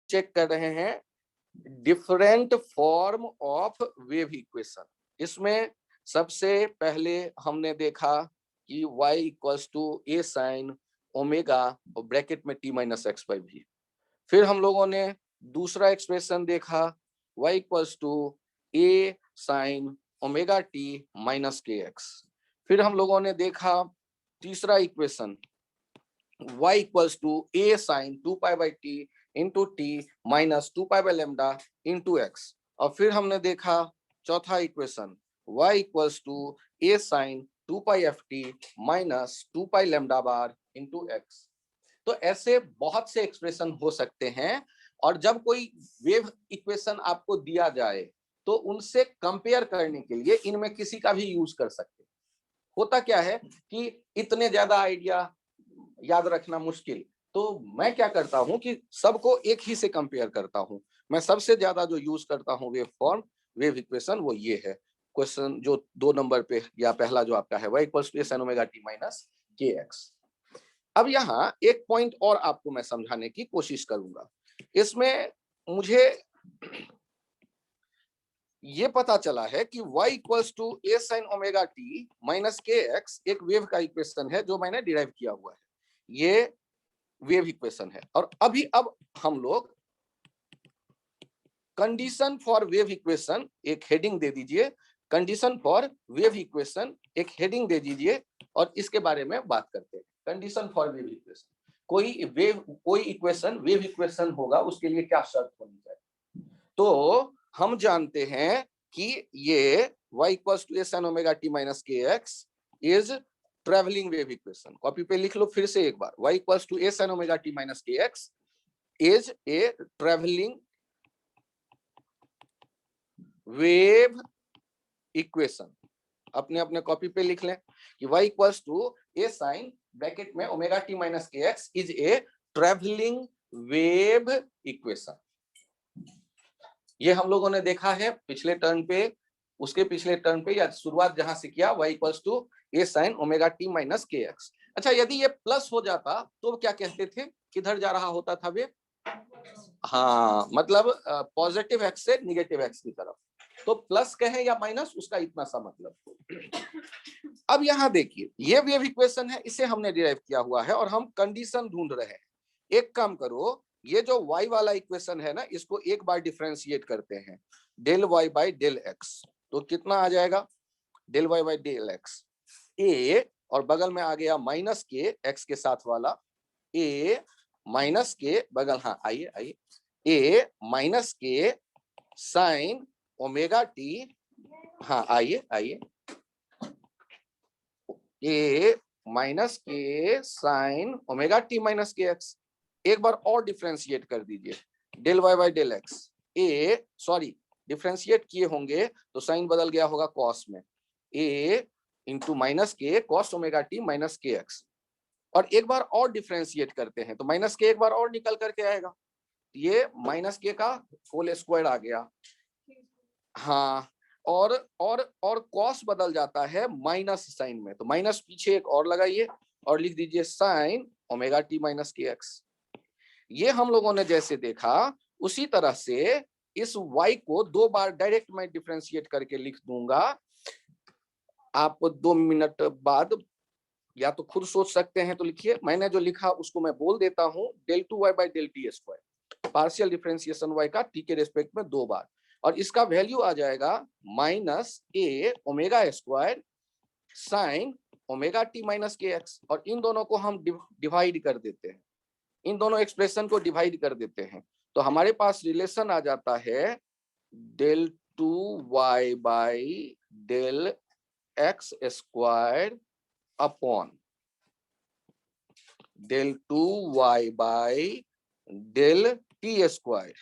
Check कर रहे हैं different form of wave equation. इसमें सबसे पहले हमने देखा कि y equals to a sine omega और ब्रैकेट में t माइनस एक्स बाई भी। फिर हम लोगों ने दूसरा एक्सप्रेशन देखा y equals to a sine omega t minus K X. फिर हम लोगों ने देखा तीसरा equation y equals to a sine 2 pi by t into T minus 2 pi by lambda into x. और फिर हमने देखा चौथा equation y equals to a sine 2 pi F T minus 2 pi lambda bar into X. तो ऐसे बहुत से expression हो सकते हैं, और जब कोई वेव इक्वेशन आपको दिया जाए तो उनसे कंपेयर करने के लिए इनमें किसी का भी यूज कर सकते हैं। होता क्या है कि इतने ज्यादा आइडिया याद रखना मुश्किल, तो मैं क्या करता हूं कि सबको एक ही से कंपेयर करता हूं। मैं सबसे ज्यादा जो यूज करता हूं वेव फॉर्म, वेव इक्वेशन, वो ये है। क्वेश्चन जो 2 नंबर पे या पहला जो आपका है y equals to sin omega t minus K X. अब यहाँ एक पॉइंट और आपको मैं समझाने की कोशिश करूंगा। इसमें मुझे ये पता चला है कि y equals to a sin omega t minus K X एक वेव का इक्वेशन है जो मैंने डिराइव किया हुआ है। ये वेव इक्वेशन है। और अब हम लोग कंडीशन फॉर वेव इक्वेशन एक हेडिंग दे दीजिए, कंडीशन फॉर वेव इक्वेशन एक हेडिंग दे दीजिए, और इसके बारे में बात करते हैं। कंडीशन फॉर वेव इक्वेशन, कोई इक्वेशन वेव इक्वेशन होगा, उसके लिए क्या शर्त होनी चाहिए। तो हम जानते हैं कि ये y equals to sin omega t minus K X is travelling wave equation. Copy पे लिख लो फिर से एक बार, y equals to sin omega t minus K X is a travelling wave equation. अपने अपने कॉपी पे लिख लें कि y equals to a sine bracket में omega t minus K X is a travelling wave equation. ये हम लोगों ने देखा है पिछले टर्न पे, उसके पिछले टर्न पे, या शुरुआत जहां से किया y equals to a sine omega t minus K X. अच्छा, यदि ये प्लस हो जाता तो क्या कहते थे, किधर जा रहा होता था वे? हाँ, मतलब पॉजिटिव एक्स से निगेटिव एक्स की तरफ। तो प्लस कहें या माइनस, उसका इतना सा मतलब। अब यहाँ देखिए, ये वेव इक्वेशन है, इसे हमने डिराइव किया हुआ है और हम कंडीशन ढूंढ रहे हैं। एक काम करो, ये जो y वाला इक्वेशन है ना, इसको एक बार डिफरेंशिएट करते हैं, del y by del X. तो कितना आ जाएगा, del y by del X a, और बगल में आ गया माइनस के एक्स के साथ वाला a माइनस के बगल, हाँ आइए आइए, a minus K sine omega T, हाँ आइए आइए, a minus K sine omega T minus K X. एक बार और डिफरेंशिएट कर दीजिए, del Y by del X a, sorry differentiate किए होंगे तो साइन बदल गया होगा कॉस में, a इंटू माइनस के cos omega T minus K X. और एक बार और डिफरेंशिएट करते हैं तो माइनस के एक बार और निकल करके आएगा, ये माइनस के का होल स्क्वायर आ गया। हाँ, और कॉस बदल जाता है माइनस साइन में, तो माइनस पीछे एक और लगाइए और लिख दीजिए sign omega T minus K x. ये हम लोगों ने जैसे देखा उसी तरह से इस y को 2 बार डायरेक्ट मैं डिफरेंशिएट करके लिख दूंगा। आप 2 मिनट बाद या तो खुद सोच सकते हैं तो लिखिए, मैंने जो लिखा उसको मैं बोल देता हूं, del 2y by del T square, partial differentiation y का t के रेस्पेक्ट में 2 बार, और इसका वैल्यू आ जाएगा minus a omega square sine omega T minus K X. और इन दोनों को हम डिवाइड कर देते हैं, इन दोनों एक्सप्रेशन को डिवाइड कर देते हैं, तो हमारे पास रिलेशन आ जाता है del 2y by del X square upon del 2y by del T square.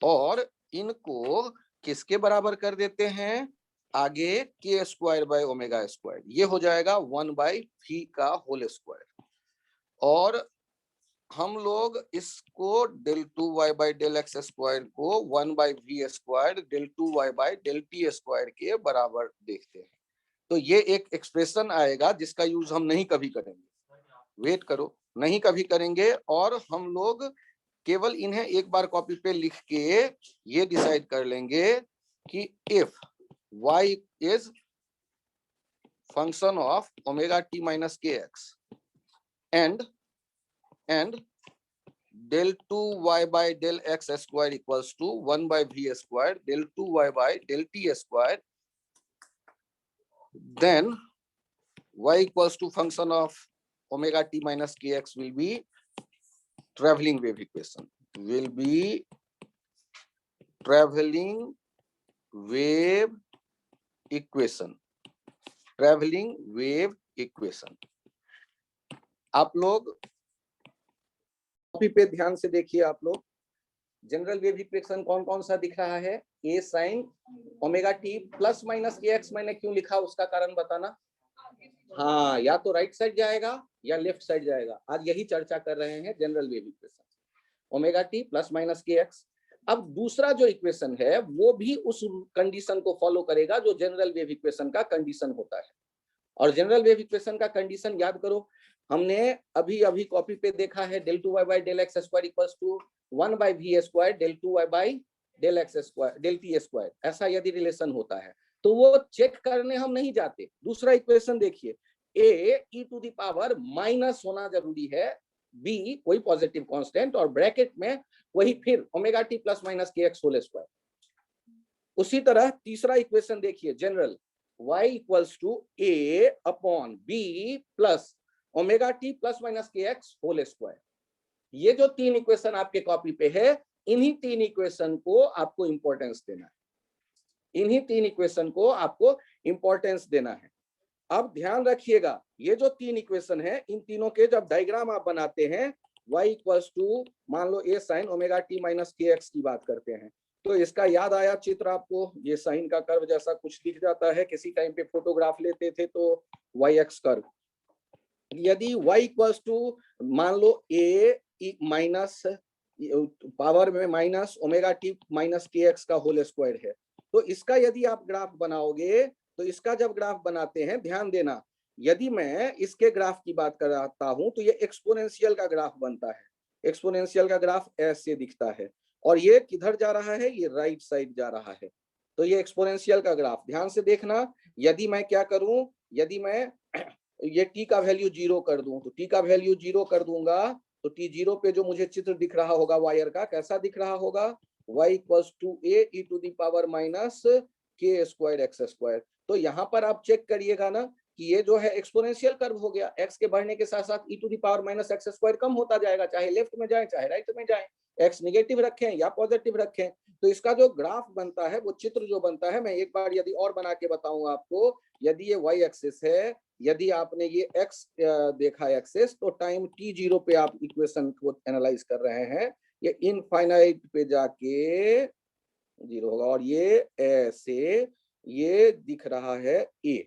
और इनको किसके बराबर कर देते हैं, आगे के स्क्वायर बाय ओमेगा स्क्वायर, ये हो जाएगा 1 बाई वी का होल स्क्वायर। और हम लोग इसको del 2y by del X square को 1 by V square del 2y by del T square के बराबर देखते हैं। तो ये एक एक्सप्रेशन आएगा जिसका यूज हम नहीं कभी करेंगे, वेट करो, नहीं कभी करेंगे। और हम लोग केवल इन्हें एक बार कॉपी पे लिख के ये डिसाइड कर लेंगे कि if y is function of omega T minus K X and del 2y by del x square equals to 1 by v square del 2y by del t square, then y equals to function of omega t minus kx will be traveling wave equation. Will be traveling wave equation. Traveling wave equation. आप लोग copy पे ध्यान से देखिए। आप लोग general wave equation कौन कौन सा दिख रहा है? A sine omega T plus minus K X मैंने क्यों लिखा उसका कारण बताना। हाँ, या तो राइट साइड जाएगा या लेफ्ट साइड जाएगा। आज यही चर्चा कर रहे हैं general wave equation, omega T plus minus K X. अब दूसरा जो इक्वेशन है वो भी उस कंडीशन को फॉलो करेगा जो जनरल वेव इक्वेशन का कंडीशन होता है। और जनरल वेव इक्वेशन का कंडीशन याद करो, हमने अभी अभी कॉपी पे देखा है del 2y by del x square equals to 1 by v square del 2y by del x square del t square. ऐसा यदि रिलेशन होता है तो वो चेक करने हम नहीं जाते। दूसरा इक्वेशन देखिए, a e to the power minus होना जरूरी है, b कोई पॉजिटिव कांस्टेंट और ब्रैकेट में वही फिर omega T plus minus K X whole square. उसी तरह तीसरा इक्वेशन देखिए, general y equals to a upon b plus omega T plus minus K X whole square. ये जो तीन इक्वेशन आपके कॉपी पे है, इन्हीं तीन इक्वेशन को आपको इंपॉर्टेंस देना है। इन्हीं तीन इक्वेशन को आपको इंपॉर्टेंस देना है। अब ध्यान रखिएगा, ये जो तीन इक्वेशन है, इन तीनों के जब डायग्राम आप बनाते हैं, y इक्वल्स टू मान लो a sine omega T minus K x की बात करते हैं, तो इसका याद आया चित्र आपको? ये साइन का कर्व जैसा कुछ दिख जाता है। किसी टाइम पे फोटोग्राफ लेते थे तो वाई एक्स कर्व। यदि y इक्वल्स टू मान लो a माइनस पावर में minus omega T minus K X का होल स्क्वायर है, तो इसका यदि आप ग्राफ बनाओगे तो इसका जब ग्राफ बनाते हैं, ध्यान देना, यदि मैं इसके ग्राफ की बात कराता हूं तो ये एक्सपोनेंशियल का ग्राफ बनता है। एक्सपोनेंशियल का ग्राफ ऐसे दिखता है और ये किधर जा रहा है? ये राइट साइड जा रहा है। तो ये एक्सपोनेंशियल का ग्राफ ध्यान से देखना। यदि मैं क्या करूं, यदि मैं ये t का वैल्यू 0 कर दूं, तो t का वैल्यू 0 कर दूंगा तो t0 पे जो मुझे चित्र दिख रहा होगा वायर का, कैसा दिख रहा होगा? y equals to a e to the power minus K square X square. तो यहाँ पर आप चेक करिएगा ना कि ये जो है एक्सपोनेंशियल कर्व हो गया। x के बढ़ने के साथ साथ e to the power minus X square कम होता जाएगा, चाहे लेफ्ट में जाए चाहे राइट में जाए, x निगेटिव रखें या पॉजिटिव रखें। तो इसका जो ग्राफ बनता है, वो चित्र जो बनता है, मैं एक बार यदि और बना के बताऊं आपको, यदि ये y एक्सिस है, यदि आपने ये x देखा एक्सिस, तो टाइम t0 पे आप इक्वेशन को एनालाइज कर रहे हैं, ये इनफाइनाइट पे जाके 0 होगा और ये ऐसे ये दिख रहा है a।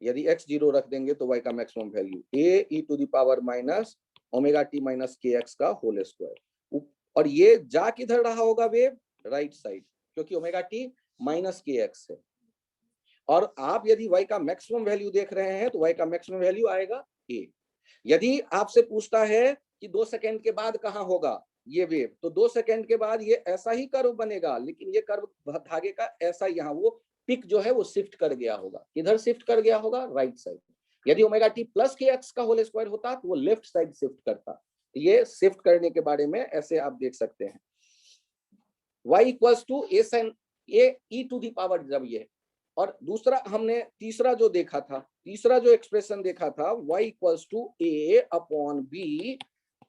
यदि x 0 रख देंगे तो y का maximum value a e to the power minus omega T minus K X का होल स्क्वायर। और ये जा किधर रहा होगा वेव? राइट साइड, क्योंकि omega T minus K X है। और आप यदि y का मैक्सिमम वैल्यू देख रहे हैं तो y का मैक्सिमम वैल्यू आएगा a। यदि आपसे पूछता है कि 2 सेकंड के बाद कहाँ होगा ये वेव, तो 2 सेकंड के बाद ये ऐसा ही कर्व बनेगा, लेकिन ये कर्व धागे का ऐसा यहाँ वो पिक जो है वो शिफ्ट कर गया होगा। किधर शिफ्ट कर गया होगा? Right side. यदि ओमेगा टी प्लस के एक्स का होल स्क्वायर होता तो वो लेफ्ट साइड शिफ्ट करता। ये शिफ्ट करने के बारे में ऐसे आप देख सकते हैं। y equals to a sin a e to the power जब ये, और दूसरा हमने तीसरा जो देखा था, तीसरा जो एक्सप्रेशन देखा था, y equals to a upon b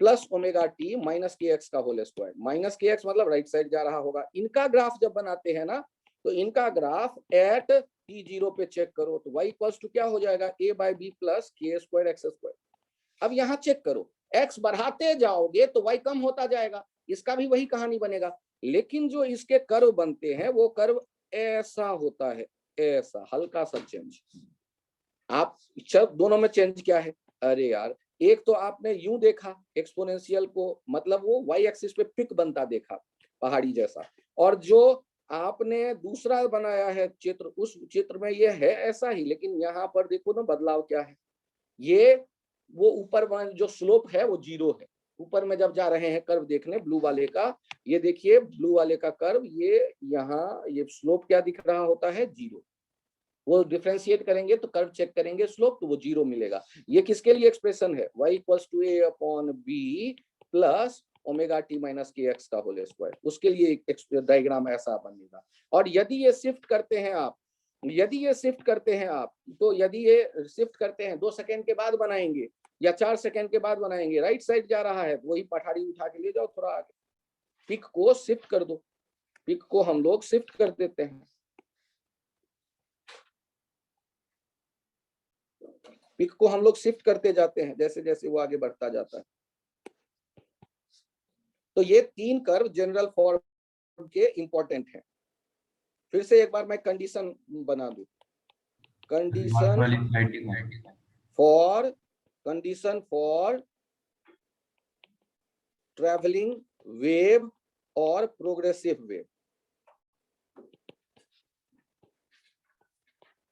plus omega T minus K X का whole square. Minus K X मतलब राइट साइड जा रहा होगा। इनका ग्राफ जब बनाते हैं ना, तो इनका ग्राफ एट t0 पे चेक करो तो y इक्वल्स टू क्या हो जाएगा? a बाई बी प्लस के स्क्वायर एक्स स्क्वायर। अब यहाँ चेक करो, x बढ़ाते जाओगे तो y कम होता जाएगा, इसका भी वही कहानी बनेगा। लेकिन जो इसके कर्व बनते हैं वो कर्व ऐसा होता है, ऐसा हल्का सा चेंज। आप दोनों में चेंज क्या है? अरे यार, एक तो आपने यूं देखा एक्सपोनेंशियल को, मतलब वो y एक्सिस पे पिक बनता देखा पहाड़ी जैसा, और जो आपने दूसरा बनाया है चित्र, उस चित्र में ये है ऐसा ही, लेकिन यहाँ पर देखो ना बदलाव क्या है। ये वो ऊपर जो स्लोप है वो 0 है, ऊपर में जब जा रहे हैं कर्व देखने ब्लू वाले का, ये देखिए ब्लू वाले का कर्व, ये यहाँ ये स्लोप क्या दिख रहा होता है, 0। वो डिफरेंशिएट करेंगे तो कर्व चेक करेंगे स्लोप, तो वो 0 मिलेगा। ये किसके लिए एक्सप्रेशन है, y equals to a upon b plus omega T minus K X का होल स्क्वायर, उसके लिए डायग्राम ऐसा बनेगा। और यदि ये शिफ्ट करते हैं आप, यदि ये शिफ्ट करते हैं आप, तो यदि ये शिफ्ट करते हैं 2 सेकंड के बाद बनाएंगे या 4 सेकंड के बाद बनाएंगे, राइट साइड जा रहा है तो वही पठारी उठा के ले जाओ थोड़ा आगे, पिक को शिफ्ट कर दो, पिक को हम लोग शिफ्ट कर देते हैं, पिक को हम लोग शिफ्ट करते जाते हैं जैसे जैसे वो आगे बढ़ता जाता है। तो ये 3 कर्व जनरल फॉर्म के इंपॉर्टेंट हैं। फिर से एक बार मैं कंडीशन बना दूं, कंडीशन फॉर ट्रैवलिंग वेव और प्रोग्रेसिव वेव।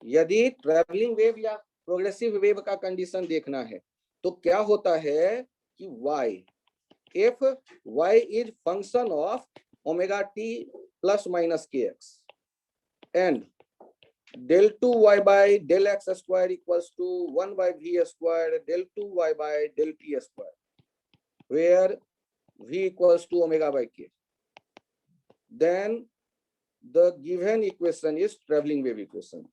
यदि ट्रैवलिंग वेव या प्रोग्रेसिव वेव का कंडीशन देखना है तो क्या होता है कि y, if y is function of omega t plus minus kx and del 2y by del x square equals to 1 by v square del 2y by del t square, where v equals to omega by k, then the given equation is traveling wave equation.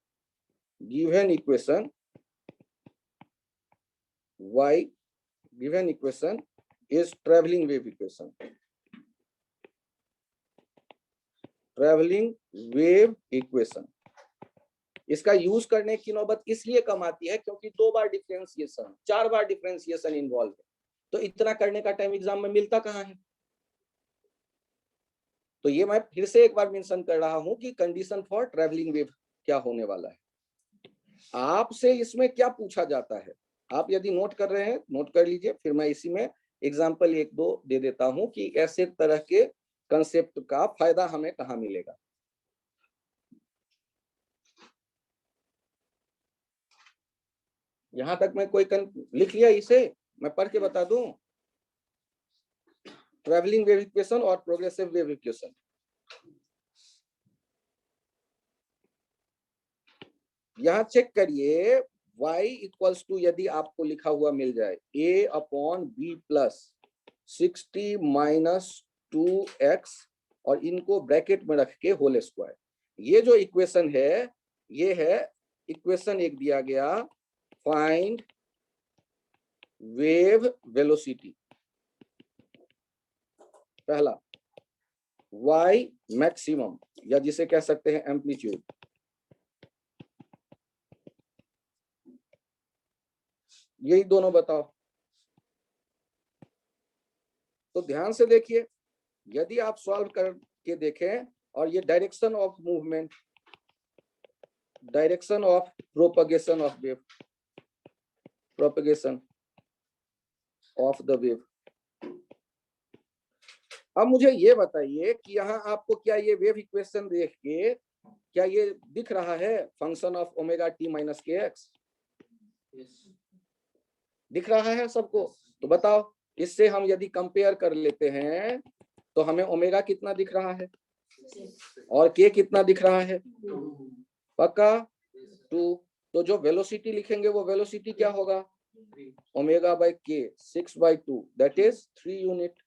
Given equation y, given equation is traveling wave equation. Traveling wave equation, इसका use करने की नौबत इसलिए कम आती है क्योंकि 2 बार differentiation, 4 बार differentiation involve है, तो इतना करने का टाइम एग्जाम में मिलता कहाँ है। तो ये मैं फिर से एक बार मेंशन कर रहा हूं कि कंडीशन फॉर ट्रैवलिंग वेव क्या होने वाला है। आपसे इसमें क्या पूछा जाता है, आप यदि नोट कर रहे हैं नोट कर लीजिए, फिर मैं इसी में एग्जाम्पल 1-2 दे देता हूं कि ऐसे तरह के कंसेप्ट का फायदा हमें कहाँ मिलेगा। यहां तक मैं कोई लिख लिया, इसे मैं पढ़ के बता दूं, ट्रैवलिंग वेव इक्वेशन और प्रोग्रेसिव वेव इक्वेशन। यहां चेक करिए, y इक्वल्स टू यदि आपको लिखा हुआ मिल जाए a upon B plus 60 minus 2x और इनको ब्रैकेट में रख के होल स्क्वायर, ये जो इक्वेशन है ये है इक्वेशन 1 दिया गया, फाइंड वेव वेलोसिटी। पहला y मैक्सिमम या जिसे कह सकते हैं एम्पलीट्यूड, यही दोनों बताओ। तो ध्यान से देखिए, यदि आप सॉल्व करके देखें और ये direction of movement, direction of propagation of wave, propagation of the wave. अब मुझे ये बताइए कि यहाँ आपको क्या ये वेव इक्वेशन देख के क्या ये दिख रहा है function of omega T minus K x, दिख रहा है सबको? तो बताओ, इससे हम यदि कंपेयर कर लेते हैं तो हमें ओमेगा कितना दिख रहा है और के कितना दिख रहा है? पक्का 2। तो जो वेलोसिटी लिखेंगे वो वेलोसिटी क्या होगा, ओमेगा बाय के 6/2 दैट इज 3 यूनिट।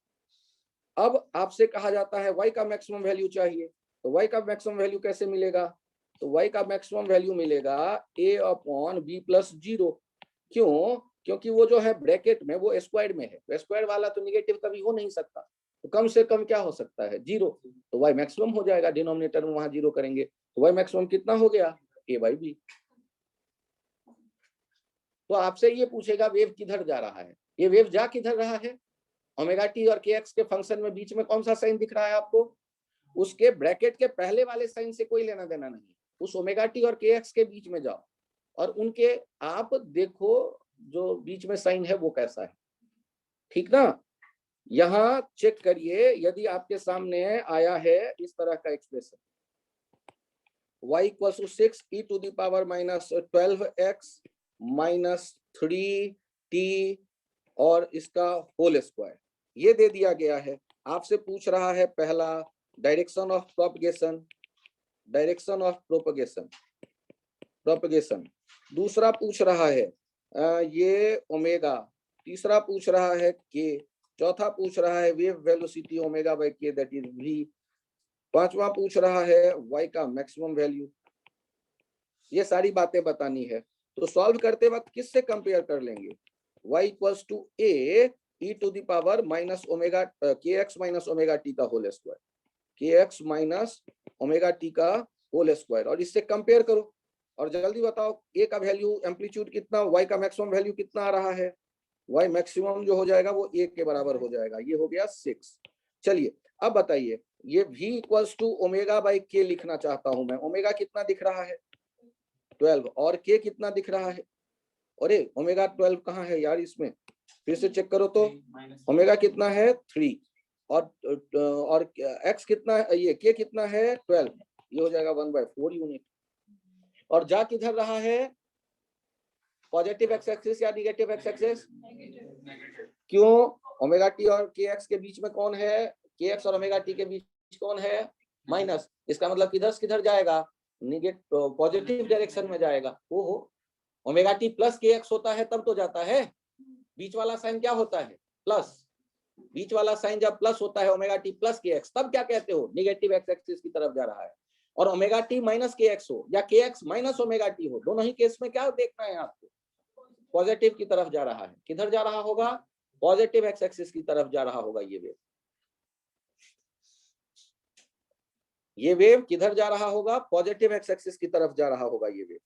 अब आपसे कहा जाता है y का मैक्सिमम वैल्यू चाहिए, तो y का मैक्सिमम वैल्यू कैसे मिलेगा? तो y का मैक्सिमम वैल्यू मिलेगा a अपॉन b प्लस 0। क्यों? क्योंकि वो जो है ब्रैकेट में वो स्क्वायर में है, स्क्वायर वाला तो निगेटिव कभी हो नहीं सकता, तो कम से कम क्या हो सकता है 0, तो y मैक्सिमम हो जाएगा, डिनोमिनेटर में वहां 0 करेंगे तो y मैक्सिमम कितना हो गया a/b। तो आपसे ये पूछेगा वेव किधर जा रहा है, ये वेव जा किधर रहा है? ओमेगा टी और के एक्स के फंक्शन में बीच में कौन सा साइन दिख रहा है आपको? उसके ब्रैकेट के पहले वाले साइन से कोई लेना देना नहीं, उस ओमेगा टी और के एक्स के बीच में जाओ और उनके आप देखो जो बीच में साइन है वो कैसा है, ठीक ना? यहां चेक करिए, यदि आपके सामने आया है इस तरह का expression y equal to 6 e to the power minus 12x minus 3t और इसका होल स्क्वायर, ये दे दिया गया है। आपसे पूछ रहा है पहला direction of propagation, direction of propagation. दूसरा पूछ रहा है ये ओमेगा, तीसरा पूछ रहा है के, चौथा पूछ रहा है वेव वेलोसिटी ओमेगा बाय के दैट इज वी, पांचवा पूछ रहा है y का मैक्सिमम वैल्यू। ये सारी बातें बतानी है। तो सॉल्व करते वक्त किससे कंपेयर कर लेंगे? y equals to a e to the power minus omega kx minus omega T का whole square, kx minus omega T का होल स्क्वायर, और इससे कंपेयर करो और जल्दी बताओ a का वैल्यू एम्पलीट्यूड कितना, y का मैक्सिमम वैल्यू कितना आ रहा है? y मैक्सिमम जो हो जाएगा वो a के बराबर हो जाएगा। ये हो गया 6। चलिए अब बताइए, ये v equals to omega by K लिखना चाहता हूं मैं। ओमेगा कितना दिख रहा है? 12। और k कितना दिख रहा है? अरे ओमेगा 12 कहाँ है यार? इसमें फिर से चेक करो तो ओमेगा कितना है? 3। और x कितना है? ये k कितना है? 12। ये हो जाएगा 1/4 यूनिट। और जा किधर रहा है? पॉजिटिव एक्स एक्सिस या निगेटिव एक्स एक्सिस? क्यों? ओमेगा टी और के एक्स के बीच में कौन है? के एक्स और ओमेगा टी के बीच कौन है? माइनस। इसका मतलब किधर से किधर जाएगा? निगेटिव पॉजिटिव डायरेक्शन में जाएगा। ओहो, ओमेगा टी प्लस के एक्स होता है तब तो जाता है। बीच वाला साइन क्या होता है? प्लस। बीच वाला साइन जब प्लस होता है ओमेगा टी प्लस के एक्स, तब क्या कहते हो? निगेटिव एक्स एक्सिस की तरफ जा रहा है। और omega T minus K x हो या के एक्स माइनस ओमेगा टी हो, दोनों ही केस में क्या देखना है आपको? पॉजिटिव की तरफ जा रहा है। किधर जा रहा होगा? पॉजिटिव एक्स एक्सिस की तरफ जा रहा होगा। ये वेव किधर जा रहा होगा? पॉजिटिव एक्स एक्सिस की तरफ जा रहा होगा ये वेव।